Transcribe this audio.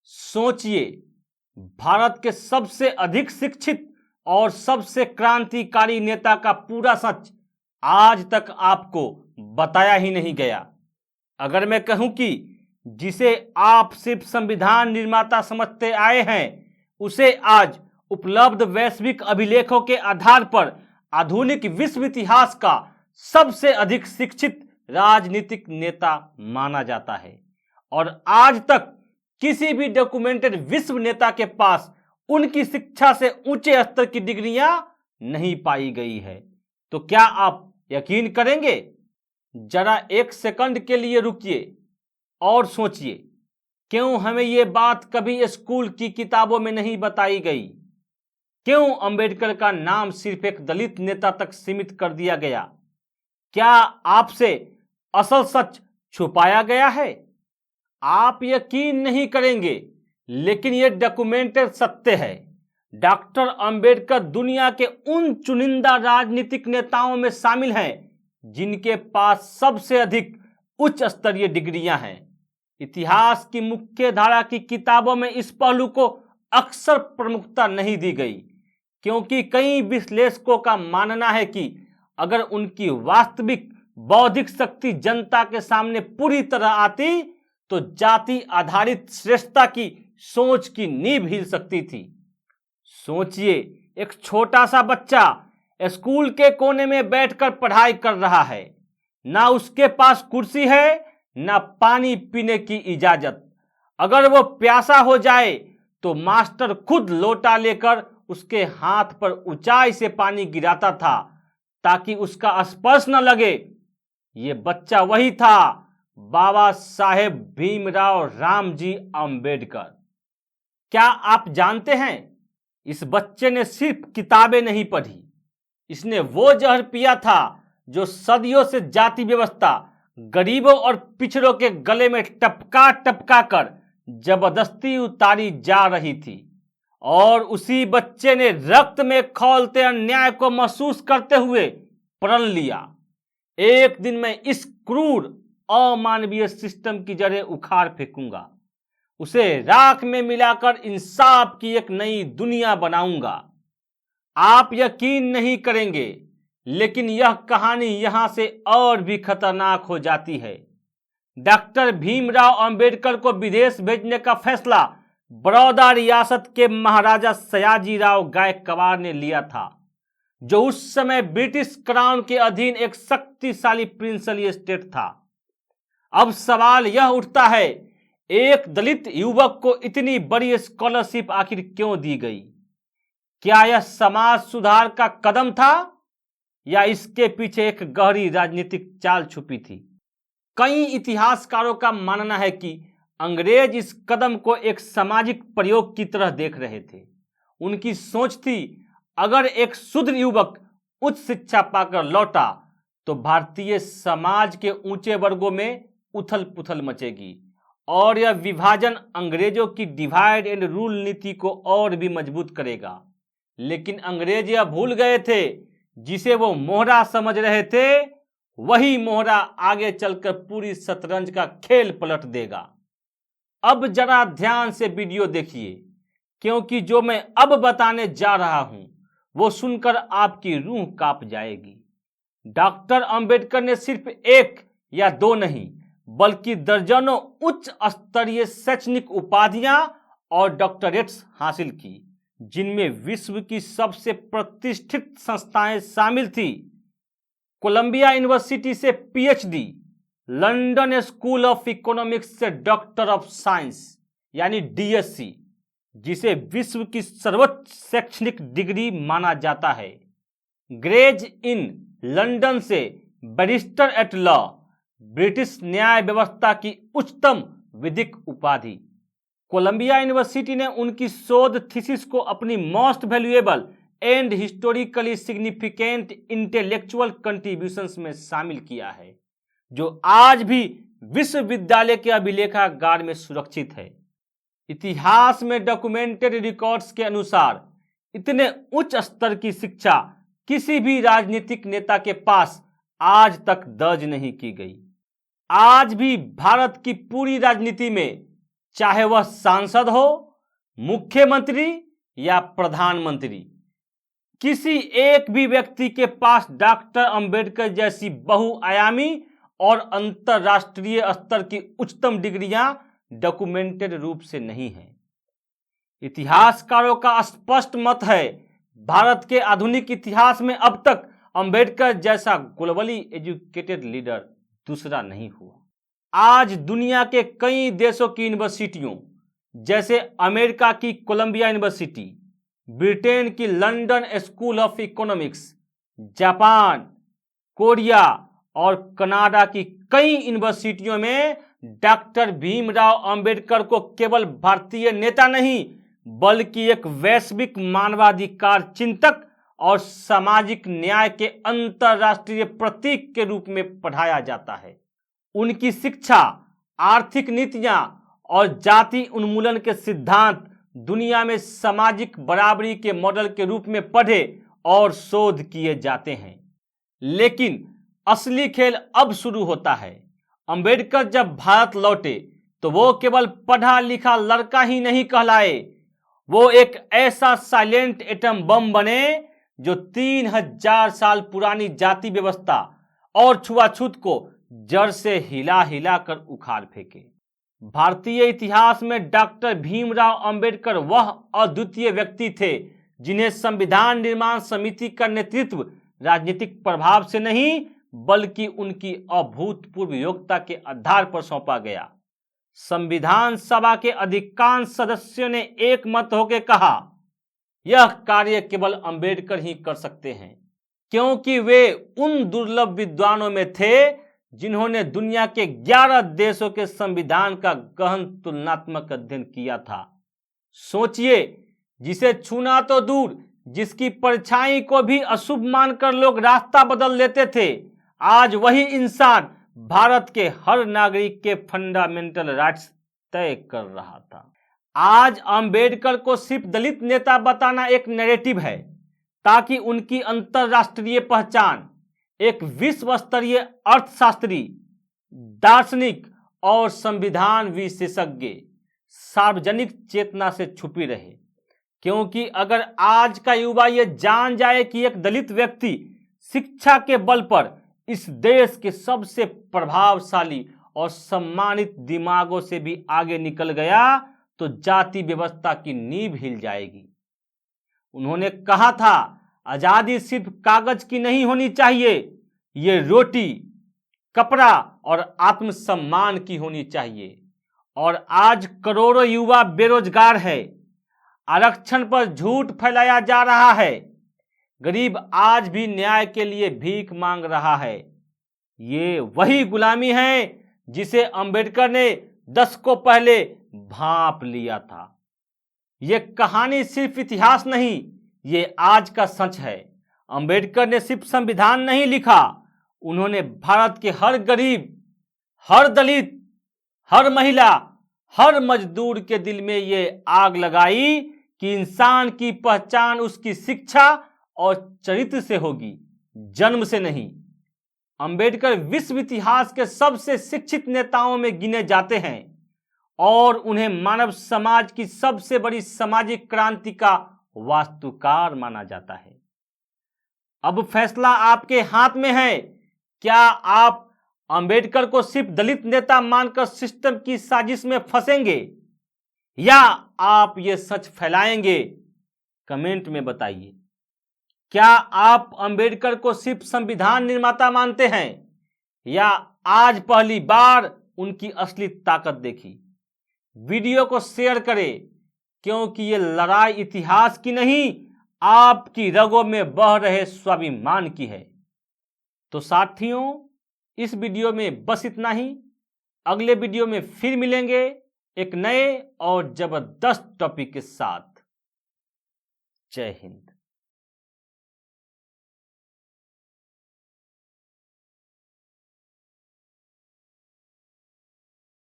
सोचिए, भारत के सबसे अधिक शिक्षित और सबसे क्रांतिकारी नेता का पूरा सच आज तक आपको बताया ही नहीं गया। अगर मैं कहूं कि जिसे आप सिर्फ संविधान निर्माता समझते आए हैं, उसे आज उपलब्ध वैश्विक अभिलेखों के आधार पर आधुनिक विश्व इतिहास का सबसे अधिक शिक्षित राजनीतिक नेता माना जाता है, और आज तक किसी भी डॉक्यूमेंटेड विश्व नेता के पास उनकी शिक्षा से ऊंचे स्तर की डिग्रियां नहीं पाई गई है। तो क्या आप यकीन करेंगे? जरा एक सेकंड के लिए रुकिए और सोचिए, क्यों हमें ये बात कभी स्कूल की किताबों में नहीं बताई गई? क्यों अंबेडकर का नाम सिर्फ एक दलित नेता तक सीमित कर दिया गया? क्या आपसे असल सच छुपाया गया है? आप यकीन नहीं करेंगे, लेकिन यह डॉक्यूमेंटेड सत्य है। डॉक्टर अंबेडकर दुनिया के उन चुनिंदा राजनीतिक नेताओं में शामिल हैं जिनके पास सबसे अधिक उच्च स्तरीय डिग्रियां हैं। इतिहास की मुख्य धारा की किताबों में इस पहलू को अक्सर प्रमुखता नहीं दी गई, क्योंकि कई विश्लेषकों का मानना है कि अगर उनकी वास्तविक बौद्धिक शक्ति जनता के सामने पूरी तरह आती तो जाति आधारित श्रेष्ठता की सोच की नींव हिल सकती थी। सोचिए, एक छोटा सा बच्चा स्कूल के कोने में बैठकर पढ़ाई कर रहा है, ना उसके पास कुर्सी है ना पानी पीने की इजाजत। अगर वो प्यासा हो जाए तो मास्टर खुद लोटा लेकर उसके हाथ पर ऊंचाई से पानी गिराता था ताकि उसका स्पर्श न लगे। ये बच्चा वही था, बाबा साहेब भीमराव रामजी अंबेडकर। क्या आप जानते हैं, इस बच्चे ने सिर्फ किताबें नहीं पढ़ी, इसने वो जहर पिया था जो सदियों से जाति व्यवस्था गरीबों और पिछड़ों के गले में टपका टपका कर जबरदस्ती उतारी जा रही थी। और उसी बच्चे ने रक्त में खौलते अन्याय को महसूस करते हुए प्रण लिया, एक दिन मैं इस क्रूर अमानवीय सिस्टम की जड़ें उखाड़ फेंकूंगा, उसे राख में मिलाकर इंसाफ की एक नई दुनिया बनाऊंगा। आप यकीन नहीं करेंगे, लेकिन यह कहानी यहां से और भी खतरनाक हो जाती है। डॉक्टर भीमराव अंबेडकर को विदेश भेजने का फैसला बड़ौदा रियासत के महाराजा सयाजीराव गायकवाड़ ने लिया था, जो उस समय ब्रिटिश क्राउन के अधीन एक शक्तिशाली प्रिंसली स्टेट था। अब सवाल यह उठता है, एक दलित युवक को इतनी बड़ी स्कॉलरशिप आखिर क्यों दी गई? क्या यह समाज सुधार का कदम था या इसके पीछे एक गहरी राजनीतिक चाल छुपी थी? कई इतिहासकारों का मानना है कि अंग्रेज इस कदम को एक सामाजिक प्रयोग की तरह देख रहे थे। उनकी सोच थी, अगर एक शूद्र युवक उच्च शिक्षा पाकर लौटा तो भारतीय समाज के ऊंचे वर्गों में उथल पुथल मचेगी और यह विभाजन अंग्रेजों की डिवाइड एंड रूल नीति को और भी मजबूत करेगा। लेकिन अंग्रेज यह भूल गए थे, जिसे वो मोहरा समझ रहे थे वही मोहरा आगे चलकर पूरी शतरंज का खेल पलट देगा। अब जरा ध्यान से वीडियो देखिए, क्योंकि जो मैं अब बताने जा रहा हूं वो सुनकर आपकी रूह कांप जाएगी। डॉक्टर अंबेडकर ने सिर्फ एक या दो नहीं, बल्कि दर्जनों उच्च स्तरीय शैक्षणिक उपाधियां और डॉक्टरेट्स हासिल की, जिनमें विश्व की सबसे प्रतिष्ठित संस्थाएं शामिल थी। कोलंबिया यूनिवर्सिटी से PhD, London school of economics से डॉक्टर ऑफ साइंस यानी डीएससी, जिसे विश्व की सर्वोच्च शैक्षणिक डिग्री माना जाता है। ग्रेज इन लंदन से बैरिस्टर एट लॉ, ब्रिटिश न्याय व्यवस्था की उच्चतम विधिक उपाधि। कोलंबिया यूनिवर्सिटी ने उनकी शोध थीसिस को अपनी most valuable and historically significant intellectual contributions में शामिल किया है, जो आज भी विश्वविद्यालय के अभिलेखागार में सुरक्षित है। इतिहास में डॉक्यूमेंटेड रिकॉर्ड्स के अनुसार इतने उच्च स्तर की शिक्षा किसी भी राजनीतिक नेता के पास आज तक दर्ज नहीं की गई। आज भी भारत की पूरी राजनीति में चाहे वह सांसद हो, मुख्यमंत्री या प्रधानमंत्री। किसी एक भी व्यक्ति के पास डॉक्टर अंबेडकर जैसी बहुआयामी और अंतरराष्ट्रीय स्तर की उच्चतम डिग्रियां डॉक्यूमेंटेड रूप से नहीं है। इतिहासकारों का स्पष्ट मत है, भारत के आधुनिक इतिहास में अब तक अंबेडकर जैसा ग्लोबली एजुकेटेड लीडर दूसरा नहीं हुआ। आज दुनिया के कई देशों की यूनिवर्सिटियों जैसे अमेरिका की कोलंबिया यूनिवर्सिटी, ब्रिटेन की London school of economics, Japan, Korea और कनाडा की कई यूनिवर्सिटियों में डॉक्टर भीमराव अंबेडकर को केवल भारतीय नेता नहीं बल्कि एक वैश्विक मानवाधिकार चिंतक और सामाजिक न्याय के अंतरराष्ट्रीय प्रतीक के रूप में पढ़ाया जाता है। उनकी शिक्षा, आर्थिक नीतियां और जाति उन्मूलन के सिद्धांत दुनिया में सामाजिक बराबरी के मॉडल के रूप में पढ़े और शोध किए जाते हैं। लेकिन असली खेल अब शुरू होता है। अंबेडकर जब भारत लौटे तो वो केवल पढ़ा लिखा लड़का ही नहीं कहलाए, वो एक ऐसा साइलेंट एटम बम बने जो 3000 साल पुरानी जाति व्यवस्था और छुआछूत को जड़ से हिला हिला कर उखाड़ फेंके। भारतीय इतिहास में डॉक्टर भीमराव अंबेडकर वह अद्वितीय व्यक्ति थे जिन्हें संविधान निर्माण समिति का नेतृत्व राजनीतिक प्रभाव से नहीं बल्कि उनकी अभूतपूर्व योग्यता के आधार पर सौंपा गया। संविधान सभा के अधिकांश सदस्यों ने एक मत होकर कहा, यह कार्य केवल अंबेडकर ही कर सकते हैं, क्योंकि वे उन दुर्लभ विद्वानों में थे जिन्होंने दुनिया के 11 देशों के संविधान का गहन तुलनात्मक अध्ययन किया था। सोचिए, जिसे छूना तो दूर, जिसकी परछाई को भी अशुभ मानकर लोग रास्ता बदल लेते थे, आज वही इंसान भारत के हर नागरिक के फंडामेंटल राइट्स तय कर रहा था। आज अंबेडकर को सिर्फ दलित नेता बताना एक नैरेटिव है ताकि उनकी अंतरराष्ट्रीय पहचान एक विश्व स्तरीय अर्थशास्त्री, दार्शनिक और संविधान विशेषज्ञ सार्वजनिक चेतना से छुपी रहे। क्योंकि अगर आज का युवा ये जान जाए कि एक दलित व्यक्ति शिक्षा के बल पर इस देश के सबसे प्रभावशाली और सम्मानित दिमागों से भी आगे निकल गया तो जाति व्यवस्था की नींव हिल जाएगी। उन्होंने कहा था, आजादी सिर्फ कागज की नहीं होनी चाहिए, ये रोटी, कपड़ा और आत्मसम्मान की होनी चाहिए। और आज करोड़ों युवा बेरोजगार है, आरक्षण पर झूठ फैलाया जा रहा है, गरीब आज भी न्याय के लिए भीख मांग रहा है। ये वही गुलामी है जिसे अंबेडकर ने दशकों पहले भांप लिया था। ये कहानी सिर्फ इतिहास नहीं, ये आज का सच है। अंबेडकर ने सिर्फ संविधान नहीं लिखा, उन्होंने भारत के हर गरीब, हर दलित, हर महिला, हर मजदूर के दिल में ये आग लगाई कि इंसान की पहचान उसकी शिक्षा और चरित्र से होगी, जन्म से नहीं। अंबेडकर विश्व इतिहास के सबसे शिक्षित नेताओं में गिने जाते हैं और उन्हें मानव समाज की सबसे बड़ी सामाजिक क्रांति का वास्तुकार माना जाता है। अब फैसला आपके हाथ में है। क्या आप अंबेडकर को सिर्फ दलित नेता मानकर सिस्टम की साजिश में फंसेंगे या आप ये सच फैलाएंगे? कमेंट में बताइए। क्या आप अंबेडकर को सिर्फ संविधान निर्माता मानते हैं या आज पहली बार उनकी असली ताकत देखी? वीडियो को शेयर करें, क्योंकि ये लड़ाई इतिहास की नहीं, आपकी रगों में बह रहे स्वाभिमान की है। तो साथियों, इस वीडियो में बस इतना ही। अगले वीडियो में फिर मिलेंगे एक नए और जबरदस्त टॉपिक के साथ। जय हिंद।